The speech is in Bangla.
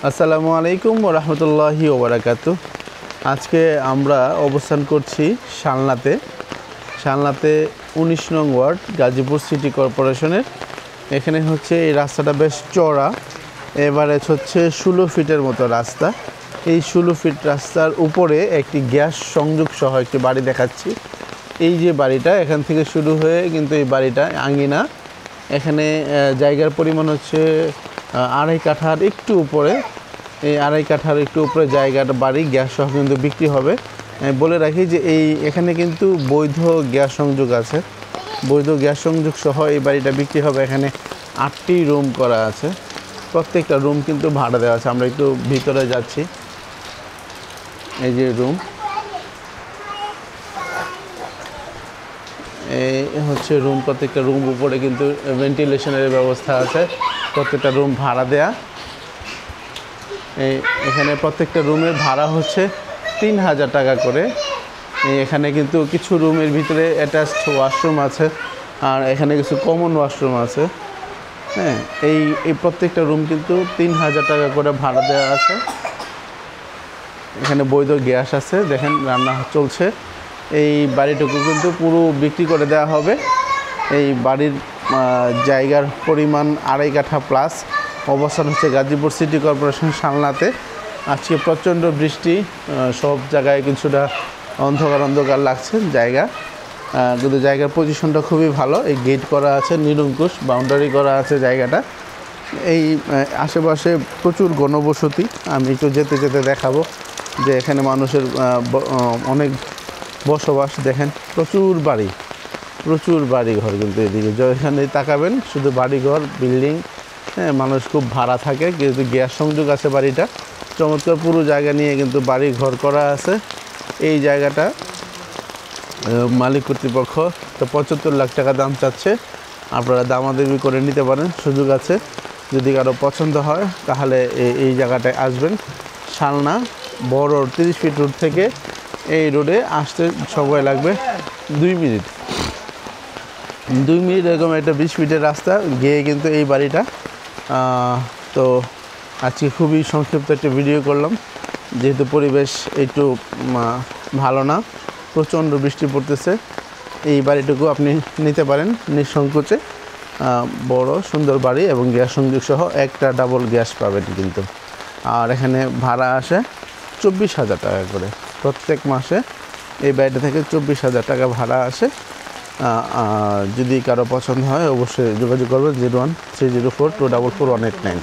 আসসালামু আলাইকুম ওয়া রাহমাতুল্লাহি ওয়া বারাকাতুহু। আজকে আমরা অবস্থান করছি শালনাতে 19 নং ওয়ার্ড গাজীপুর সিটি কর্পোরেশনের। এখানে হচ্ছে এই রাস্তাটা বেশ চওড়া, এভারেজ হচ্ছে 16 ফিটের মতো রাস্তা। এই 16 ফিট রাস্তার উপরে একটি গ্যাস সংযোগ সহ একটি বাড়ি দেখাচ্ছি। এই যে বাড়িটা, এখান থেকে শুরু হয়ে কিন্তু এই বাড়িটা আঙ্গিনা। এখানে জায়গার পরিমাণ হচ্ছে 2.5 কাঠার একটু উপরে। এই 2.5 কাঠার একটু উপরে জায়গাটা বাড়ি গ্যাস সহ কিন্তু বিক্রি হবে। বলে রাখি যে এখানে কিন্তু বৈধ গ্যাস সংযোগ আছে, বৈধ গ্যাস সংযোগ সহ এই বাড়িটা বিক্রি হবে। এখানে 8টি রুম করা আছে, প্রত্যেকটা রুম কিন্তু ভাড়া দেওয়া আছে। আমরা একটু ভিতরে যাচ্ছি। এই যে রুম, এই হচ্ছে রুম। প্রত্যেকটা রুম উপরে কিন্তু ভেন্টিলেশনের ব্যবস্থা আছে। প্রত্যেকটা রুম ভাড়া দেয়া। এখানে প্রত্যেকটা রুমের ভাড়া হচ্ছে 3000 টাকা করে। এখানে কিন্তু কিছু রুমের ভিতরে অ্যাটাচড ওয়াশরুম আছে, আর এখানে কিছু কমন ওয়াশরুম আছে। হ্যাঁ, এই প্রত্যেকটা রুম কিন্তু 3000 টাকা করে ভাড়া দেওয়া আছে। এখানে বৈধ গ্যাস আছে, দেখেন রান্না চলছে। এই বাড়িটুকু কিন্তু পুরো বিক্রি করে দেওয়া হবে। এই বাড়ির জায়গার পরিমাণ 2.5 কাঠা প্লাস। অবস্থান হচ্ছে গাজীপুর সিটি কর্পোরেশন শালনাতে। আজকে প্রচণ্ড বৃষ্টি, সব জায়গায় কিছুটা অন্ধকার অন্ধকার লাগছে জায়গা, কিন্তু জায়গার পজিশনটা খুবই ভালো। এই গেট করা আছে, নিরঙ্কুশ বাউন্ডারি করা আছে জায়গাটা। এই আশেপাশে প্রচুর ঘনবসতি। আমি একটু যেতে যেতে দেখাবো যে এখানে মানুষের অনেক বসবাস। দেখেন প্রচুর বাড়ি ঘর কিন্তু এদিকে যেখানে তাকাবেন শুধু বাড়িঘর বিল্ডিং। হ্যাঁ, মানুষ খুব ভাড়া থাকে, কিন্তু গ্যাস সংযোগ আছে বাড়িটা। চমৎকার পুরো জায়গা নিয়ে কিন্তু বাড়ি ঘর করা আছে। এই জায়গাটা মালিক কর্তৃপক্ষ তো 75 লাখ টাকা দাম চাচ্ছে। আপনারা দামাদামি করে নিতে পারেন, সুযোগ আছে। যদি কারো পছন্দ হয় তাহলে এই জায়গাটায় আসবেন। শালনা বড় 30 ফিট রোড থেকে এই রোডে আসতে সময় লাগবে 2 মিনিট। এরকম একটা 20 ফিটের রাস্তা গিয়ে কিন্তু এই বাড়িটা। তো আজকে খুবই সংক্ষিপ্ত একটা ভিডিও করলাম, যেহেতু পরিবেশ একটু ভালো না, প্রচণ্ড বৃষ্টি পড়তেছে। এই বাড়িটুকু আপনি নিতে পারেন নিঃসংকোচে। বড় সুন্দর বাড়ি এবং গ্যাস সংযোগ সহ একটা ডাবল গ্যাস পাবেন কিন্তু। আর এখানে ভাড়া আসে 24,000 টাকা করে প্রত্যেক মাসে। এই বাড়িটা থেকে 24,000 টাকা ভাড়া আসে। যদি কারো পছন্দ হয় অবশ্যই যোগাযোগ করবেন 01304244 189।